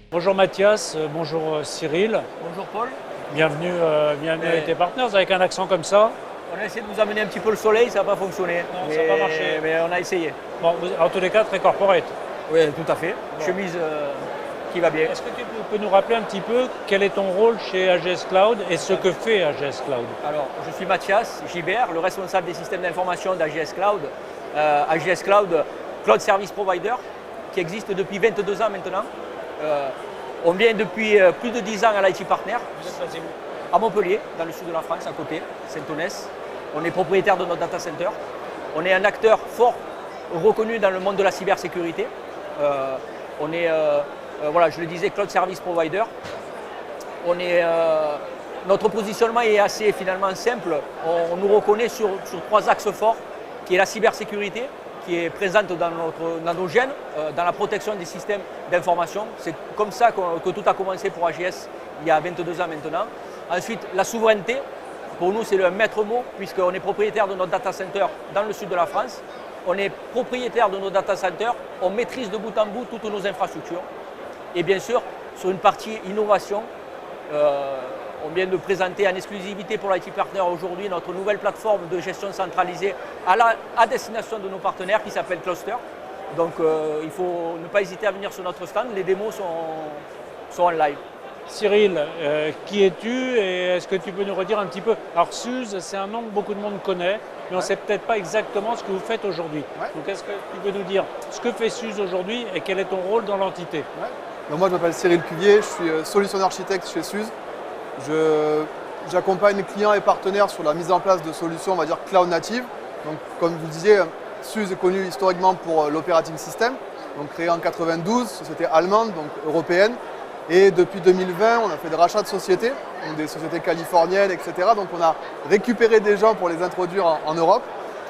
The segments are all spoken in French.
Bonjour Mathias, bonjour Cyril, Bonjour Paul. bienvenue à IT Partners avec un accent comme ça. On a essayé de vous amener un petit peu le soleil, ça n'a pas fonctionné. Non, ça n'a pas marché. Mais on a essayé. Bon, en tous les cas, très corporate. Oui, tout à fait. Bon. Chemise qui va bien. Est-ce que tu peux nous rappeler un petit peu quel est ton rôle chez AGS Cloud et ce que fait AGS Cloud? Alors, je suis Mathias Gibert, le responsable des systèmes d'information d'AGS Cloud. AGS Cloud, Cloud Service Provider, qui existe depuis 22 ans maintenant. On vient depuis plus de 10 ans à l'IT Partner. Vous êtes basé où? À Montpellier, dans le sud de la France, à côté, Saint-Onès. On est propriétaire de notre data center. On est un acteur fort, reconnu dans le monde de la cybersécurité. On est, voilà, je le disais, Cloud Service Provider. Notre positionnement est assez finalement simple. On nous reconnaît sur 3 axes forts, qui est la cybersécurité, qui est présente dans nos gènes, dans la protection des systèmes d'information. C'est comme ça que tout a commencé pour AGS il y a 22 ans maintenant. Ensuite, la souveraineté. Pour nous, c'est le maître mot, puisqu'on est propriétaire de notre data center dans le sud de la France. On est propriétaire de nos data centers, on maîtrise de bout en bout toutes nos infrastructures. Et bien sûr, sur une partie innovation, on vient de présenter en exclusivité pour l'IT Partner aujourd'hui notre nouvelle plateforme de gestion centralisée à destination de nos partenaires qui s'appelle Cluster. Donc il faut ne pas hésiter à venir sur notre stand, les démos sont en live. Cyril, qui es-tu et est-ce que tu peux nous redire un petit peu? Alors SUSE, c'est un nom que beaucoup de monde connaît, mais on ne sait peut-être pas exactement ce que vous faites aujourd'hui. Ouais. Donc est-ce que tu peux nous dire ce que fait SUSE aujourd'hui et quel est ton rôle dans l'entité? Ouais. Donc moi je m'appelle Cyril Cuvier, je suis solution architecte chez SUSE. J'accompagne les clients et partenaires sur la mise en place de solutions, on va dire cloud native. Donc comme vous le disiez, SUSE est connu historiquement pour l'operating system, donc créé en 92, société allemande, donc européenne. Et depuis 2020, on a fait des rachats de sociétés, donc des sociétés californiennes, etc. Donc on a récupéré des gens pour les introduire en Europe.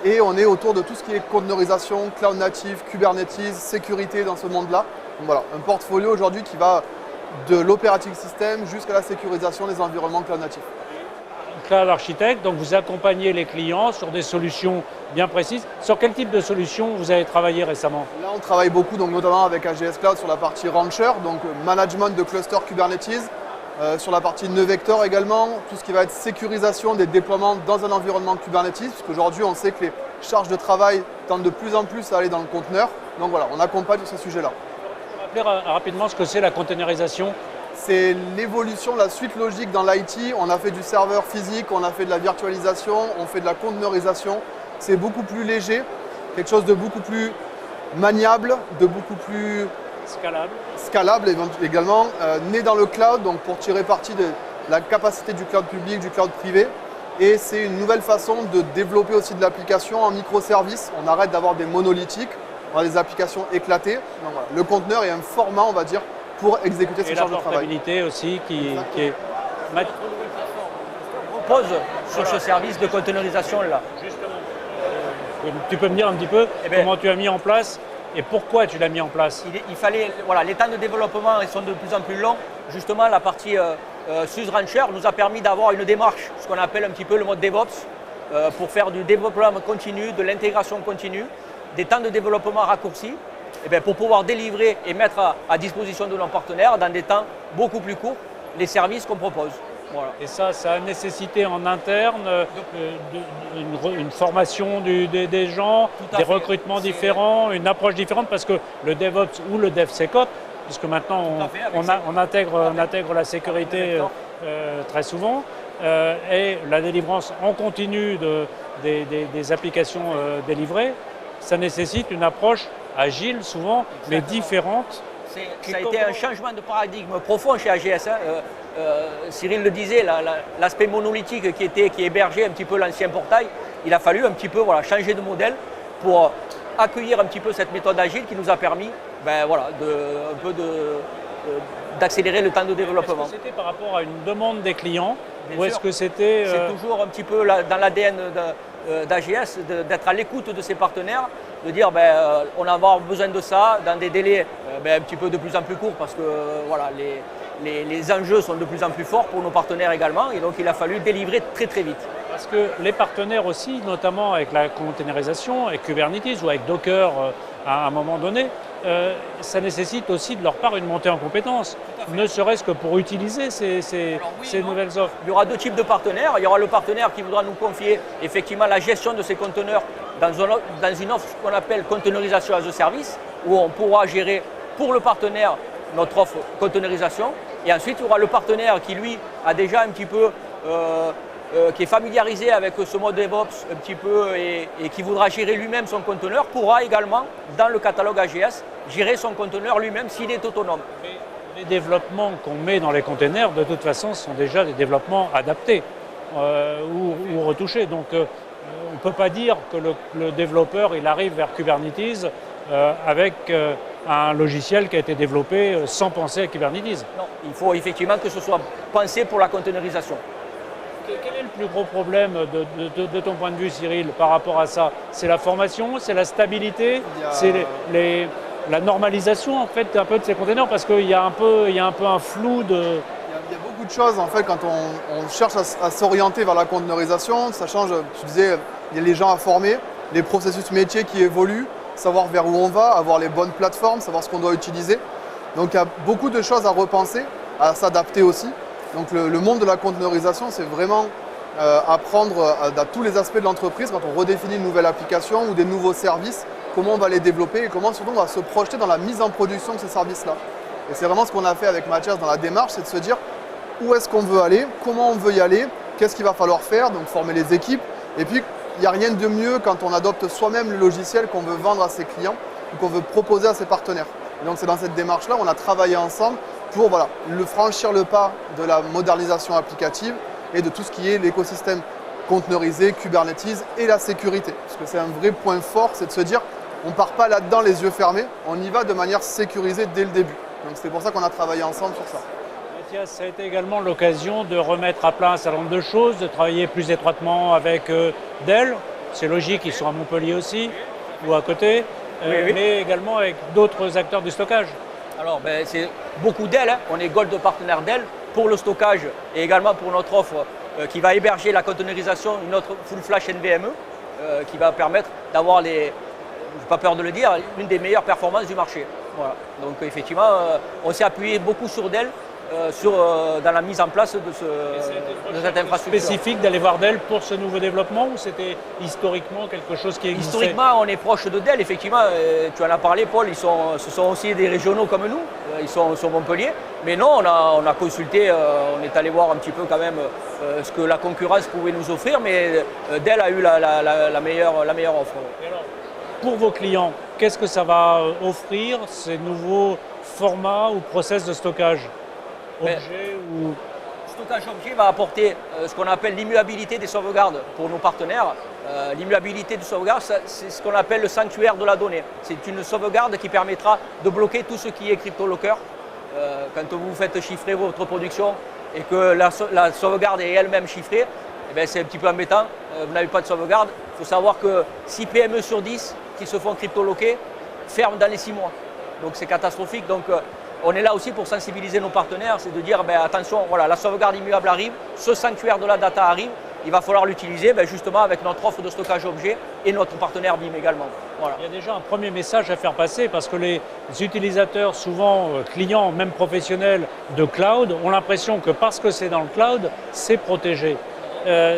Et on est autour de tout ce qui est conteneurisation, cloud native, Kubernetes, sécurité dans ce monde-là. Donc voilà, un portfolio aujourd'hui qui va de l'operating system jusqu'à la sécurisation des environnements cloud natifs. Cloud Architect, donc vous accompagnez les clients sur des solutions bien précises. Sur quel type de solutions vous avez travaillé récemment? Là, on travaille beaucoup, donc notamment avec AGS Cloud sur la partie Rancher, donc management de cluster Kubernetes, sur la partie nœud vector également, tout ce qui va être sécurisation des déploiements dans un environnement Kubernetes, parce qu'aujourd'hui, on sait que les charges de travail tendent de plus en plus à aller dans le conteneur. Donc voilà, on accompagne sur ces sujets-là. Vous pouvez rappeler rapidement ce que c'est la containerisation? C'est l'évolution, la suite logique dans l'IT. On a fait du serveur physique, on a fait de la virtualisation, on fait de la conteneurisation. C'est beaucoup plus léger, quelque chose de beaucoup plus maniable, de beaucoup plus scalable également, né dans le cloud, donc pour tirer parti de la capacité du cloud public, du cloud privé. Et c'est une nouvelle façon de développer aussi de l'application en microservices. On arrête d'avoir des monolithiques, on a des applications éclatées. Donc voilà, le conteneur est un format, on va dire, pour exécuter ces charges de travail. Et la portabilité aussi qui est... On repose sur ce service de containerisation-là. Justement. Tu peux me dire un petit peu comment tu as mis en place et pourquoi tu l'as mis en place? Il fallait, voilà, les temps de développement ils sont de plus en plus longs. Justement, la partie SUSE Rancher nous a permis d'avoir une démarche, ce qu'on appelle un petit peu le mode DevOps, pour faire du développement continu, de l'intégration continue, des temps de développement raccourcis, et bien pour pouvoir délivrer et mettre à disposition de nos partenaires dans des temps beaucoup plus courts les services qu'on propose. Voilà. Et ça a nécessité en interne une formation des gens, des recrutements différents, une approche différente, parce que le DevOps ou le DevSecOps, puisque maintenant on intègre la sécurité très souvent, et la délivrance en continu des applications délivrées, ça nécessite une approche agile souvent, mais différente. Ça a été un changement de paradigme profond chez AGS. Cyril le disait, l'aspect monolithique qui hébergeait un petit peu l'ancien portail, il a fallu un petit peu changer de modèle pour accueillir un petit peu cette méthode agile qui nous a permis d'accélérer le temps de développement. Est-ce que c'était par rapport à une demande des clients Bien ou est-ce sûr. que c'était... C'est toujours un petit peu dans l'ADN d'AGS d'être à l'écoute de ses partenaires, de dire on va avoir besoin de ça dans des délais un petit peu de plus en plus courts parce que les enjeux sont de plus en plus forts pour nos partenaires également et donc il a fallu délivrer très très vite. Parce que les partenaires aussi, notamment avec la containerisation, avec Kubernetes ou avec Docker à un moment donné, ça nécessite aussi de leur part une montée en compétences, ne serait-ce que pour utiliser ces nouvelles offres. Il y aura deux types de partenaires. Il y aura le partenaire qui voudra nous confier effectivement la gestion de ces conteneurs dans une offre qu'on appelle conteneurisation as a service, où on pourra gérer pour le partenaire notre offre conteneurisation. Et ensuite, il y aura le partenaire qui, lui, a déjà un petit peu, qui est familiarisé avec ce mode DevOps un petit peu et qui voudra gérer lui-même son conteneur, pourra également, dans le catalogue AGS, gérer son conteneur lui-même s'il est autonome. Les développements qu'on met dans les containers, de toute façon, sont déjà des développements adaptés ou retouchés. Donc, on ne peut pas dire que le développeur il arrive vers Kubernetes avec un logiciel qui a été développé sans penser à Kubernetes. Non, il faut effectivement que ce soit pensé pour la containerisation. Quel est le plus gros problème de ton point de vue, Cyril, par rapport à ça? C'est la formation, c'est la stabilité, c'est la normalisation en fait un peu de ces containers, parce qu'il y a un peu un flou de... Il y a beaucoup de choses en fait quand on cherche à s'orienter vers la conteneurisation. Ça change, tu disais, il y a les gens à former, les processus métiers qui évoluent, savoir vers où on va, avoir les bonnes plateformes, savoir ce qu'on doit utiliser. Donc il y a beaucoup de choses à repenser, à s'adapter aussi. Donc le monde de la conteneurisation, c'est vraiment apprendre à tous les aspects de l'entreprise quand on redéfinit une nouvelle application ou des nouveaux services, comment on va les développer et comment surtout on va se projeter dans la mise en production de ces services-là. Et c'est vraiment ce qu'on a fait avec Mathias dans la démarche, c'est de se dire où est-ce qu'on veut aller, comment on veut y aller, qu'est-ce qu'il va falloir faire, donc former les équipes. Et puis, il n'y a rien de mieux quand on adopte soi-même le logiciel qu'on veut vendre à ses clients ou qu'on veut proposer à ses partenaires. Et donc c'est dans cette démarche-là qu'on a travaillé ensemble pour franchir le pas de la modernisation applicative et de tout ce qui est l'écosystème conteneurisé, Kubernetes et la sécurité. Parce que c'est un vrai point fort, c'est de se dire on ne part pas là-dedans les yeux fermés, on y va de manière sécurisée dès le début. Donc c'est pour ça qu'on a travaillé ensemble sur ça. Mathias, ça a été également l'occasion de remettre à plat un certain nombre de choses, de travailler plus étroitement avec Dell. C'est logique, ils sont à Montpellier aussi, ou à côté, oui. Mais également avec d'autres acteurs du stockage. Alors, c'est beaucoup Dell, hein. On est Gold partenaire Dell pour le stockage et également pour notre offre qui va héberger la conteneurisation, une autre full flash NVMe qui va permettre d'avoir je n'ai pas peur de le dire, l'une des meilleures performances du marché. Voilà. Donc effectivement, on s'est appuyé beaucoup sur Dell dans la mise en place de cette infrastructure. Spécifique d'aller voir Dell pour ce nouveau développement ou c'était historiquement quelque chose qui existait? Historiquement, on est proche de Dell, effectivement. Tu en as parlé, Paul, ce sont aussi des régionaux comme nous, ils sont sur Montpellier. Mais non, on a consulté, on est allé voir un petit peu quand même ce que la concurrence pouvait nous offrir, mais Dell a eu la meilleure offre. Et alors, pour vos clients, qu'est-ce que ça va offrir, ces nouveaux formats ou process de stockage? Stockage objet va apporter ce qu'on appelle l'immuabilité des sauvegardes pour nos partenaires. L'immuabilité de sauvegarde, c'est ce qu'on appelle le sanctuaire de la donnée. C'est une sauvegarde qui permettra de bloquer tout ce qui est CryptoLocker. Quand vous faites chiffrer votre production et que la sauvegarde est elle-même chiffrée, c'est un petit peu embêtant. Vous n'avez pas de sauvegarde. Il faut savoir que 6 PME sur 10 qui se font crypto-locker ferment dans les 6 mois. Donc c'est catastrophique. Donc, on est là aussi pour sensibiliser nos partenaires, c'est de dire attention, voilà, la sauvegarde immuable arrive, ce sanctuaire de la data arrive, il va falloir l'utiliser justement avec notre offre de stockage objet et notre partenaire BIM également. Voilà. Il y a déjà un premier message à faire passer parce que les utilisateurs, souvent clients, même professionnels de cloud, ont l'impression que parce que c'est dans le cloud, c'est protégé.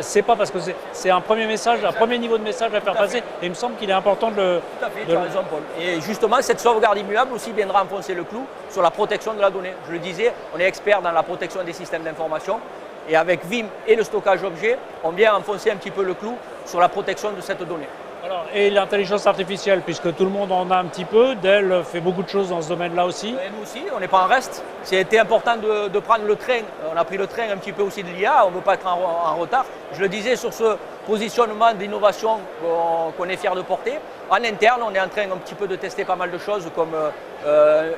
C'est pas parce que c'est un premier message, un premier niveau de message à faire passer. Et il me semble qu'il est important de le... Tout à fait, tu as raison, Paul. Et justement, cette sauvegarde immuable aussi viendra enfoncer le clou sur la protection de la donnée. Je le disais, on est expert dans la protection des systèmes d'information. Et avec Vim et le stockage objet, on vient enfoncer un petit peu le clou sur la protection de cette donnée. Alors, et l'intelligence artificielle, puisque tout le monde en a un petit peu, Dell fait beaucoup de choses dans ce domaine-là aussi. Et nous aussi, on n'est pas en reste. C'était important de prendre le train. On a pris le train un petit peu aussi de l'IA, on ne veut pas être en retard. Je le disais sur ce positionnement d'innovation qu'on est fier de porter. En interne, on est en train un petit peu de tester pas mal de choses comme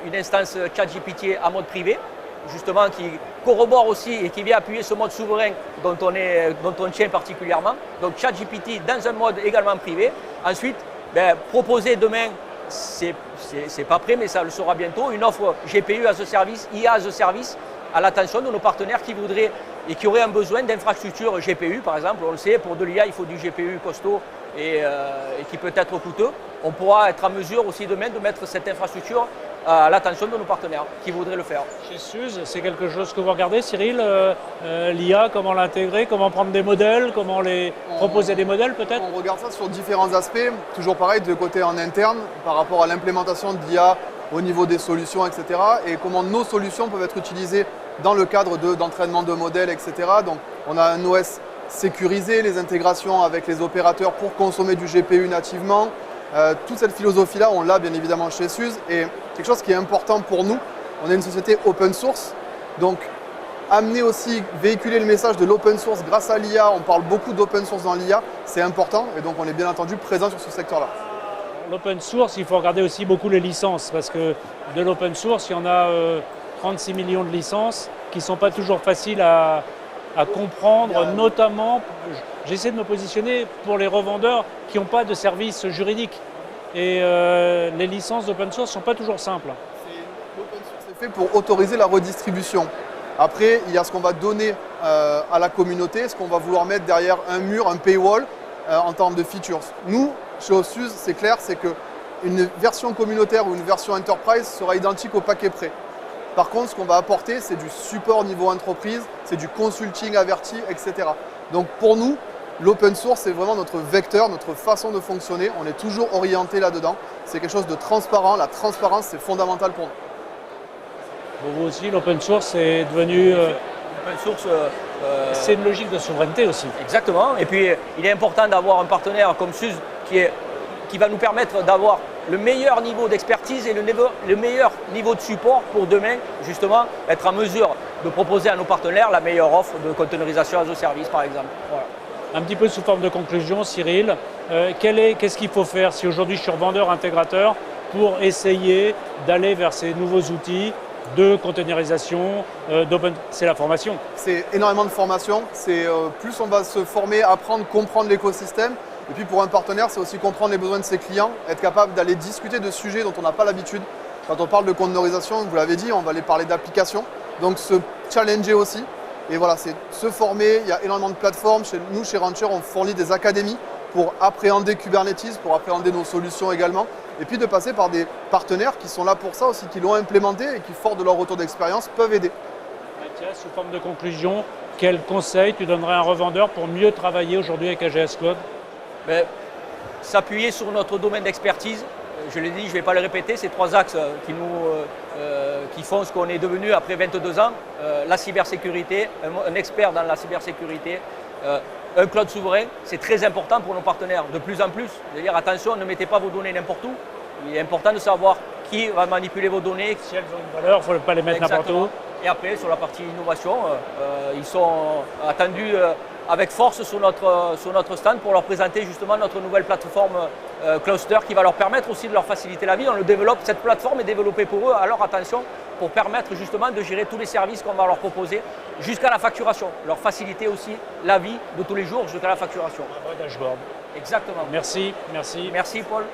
une instance ChatGPT à mode privé, justement qui corrobore aussi et qui vient appuyer ce mode souverain dont on tient particulièrement. Donc ChatGPT dans un mode également privé. Ensuite, proposer demain, c'est pas prêt mais ça le sera bientôt, une offre GPU as a service, IA as a service, à l'attention de nos partenaires qui voudraient et qui auraient un besoin d'infrastructures GPU par exemple. On le sait, pour de l'IA, il faut du GPU costaud et qui peut être coûteux. On pourra être en mesure aussi demain de mettre cette infrastructure à l'attention de nos partenaires qui voudraient le faire. Chez Suze, c'est quelque chose que vous regardez, Cyril, l'IA, comment l'intégrer, comment prendre des modèles, comment proposer des modèles peut-être? On regarde ça sur différents aspects, toujours pareil de côté en interne par rapport à l'implémentation de l'IA au niveau des solutions, etc. et comment nos solutions peuvent être utilisées dans le cadre d'entraînement de modèles, etc. Donc on a un OS sécurisé, les intégrations avec les opérateurs pour consommer du GPU nativement. Toute cette philosophie-là, on l'a bien évidemment chez Suze. Et quelque chose qui est important pour nous, on est une société open source. Donc amener aussi, véhiculer le message de l'open source grâce à l'IA, on parle beaucoup d'open source dans l'IA, c'est important. Et donc on est bien entendu présent sur ce secteur-là. L'open source, il faut regarder aussi beaucoup les licences, parce que de l'open source, il y en a 36 millions de licences qui ne sont pas toujours faciles à comprendre, notamment, j'essaie de me positionner pour les revendeurs qui n'ont pas de service juridique. Et les licences d'open source ne sont pas toujours simples. L'open source est fait pour autoriser la redistribution. Après, il y a ce qu'on va donner à la communauté, ce qu'on va vouloir mettre derrière un mur, un paywall, en termes de features. Nous, chez Suze, c'est clair, c'est qu'une version communautaire ou une version enterprise sera identique au paquet prêt. Par contre, ce qu'on va apporter, c'est du support niveau entreprise, c'est du consulting averti, etc. Donc pour nous, l'open source, c'est vraiment notre vecteur, notre façon de fonctionner. On est toujours orienté là-dedans. C'est quelque chose de transparent. La transparence, c'est fondamental pour nous. Pour vous aussi, l'open source est devenu... Open source, c'est une logique de souveraineté aussi. Exactement. Et puis, il est important d'avoir un partenaire comme Suze qui va nous permettre d'avoir le meilleur niveau d'expertise et le meilleur niveau de support pour demain, justement, être en mesure de proposer à nos partenaires la meilleure offre de containerisation as a service, par exemple. Voilà. Un petit peu sous forme de conclusion, Cyril, qu'est-ce qu'il faut faire si aujourd'hui je suis revendeur intégrateur pour essayer d'aller vers ces nouveaux outils de containerisation, c'est la formation. C'est énormément de formation, plus on va se former, apprendre, comprendre l'écosystème. Et puis pour un partenaire, c'est aussi comprendre les besoins de ses clients, être capable d'aller discuter de sujets dont on n'a pas l'habitude. Quand on parle de containerisation, vous l'avez dit, on va aller parler d'applications, donc se challenger aussi. Et voilà, c'est se former, il y a énormément de plateformes. Nous, chez Rancher, on fournit des académies pour appréhender Kubernetes, pour appréhender nos solutions également. Et puis de passer par des partenaires qui sont là pour ça aussi, qui l'ont implémenté et qui, fort de leur retour d'expérience, peuvent aider. Mathias, sous forme de conclusion, quel conseil tu donnerais à un revendeur pour mieux travailler aujourd'hui avec AGS Cloud? S'appuyer sur notre domaine d'expertise. Je l'ai dit, je ne vais pas le répéter, ces trois axes qui font ce qu'on est devenu après 22 ans. La cybersécurité, un expert dans la cybersécurité, un cloud souverain, c'est très important pour nos partenaires, de plus en plus. C'est-à-dire, attention, ne mettez pas vos données n'importe où. Il est important de savoir qui va manipuler vos données. Si elles ont une valeur, il ne faut pas les mettre n'importe où. Et après, sur la partie innovation, ils sont attendus avec force sur notre stand pour leur présenter justement notre nouvelle plateforme Cluster qui va leur permettre aussi de leur faciliter la vie. On le développe, cette plateforme est développée pour eux, alors attention, pour permettre justement de gérer tous les services qu'on va leur proposer jusqu'à la facturation, leur faciliter aussi la vie de tous les jours jusqu'à la facturation. Un vrai dashboard. Exactement. Merci. Merci Paul.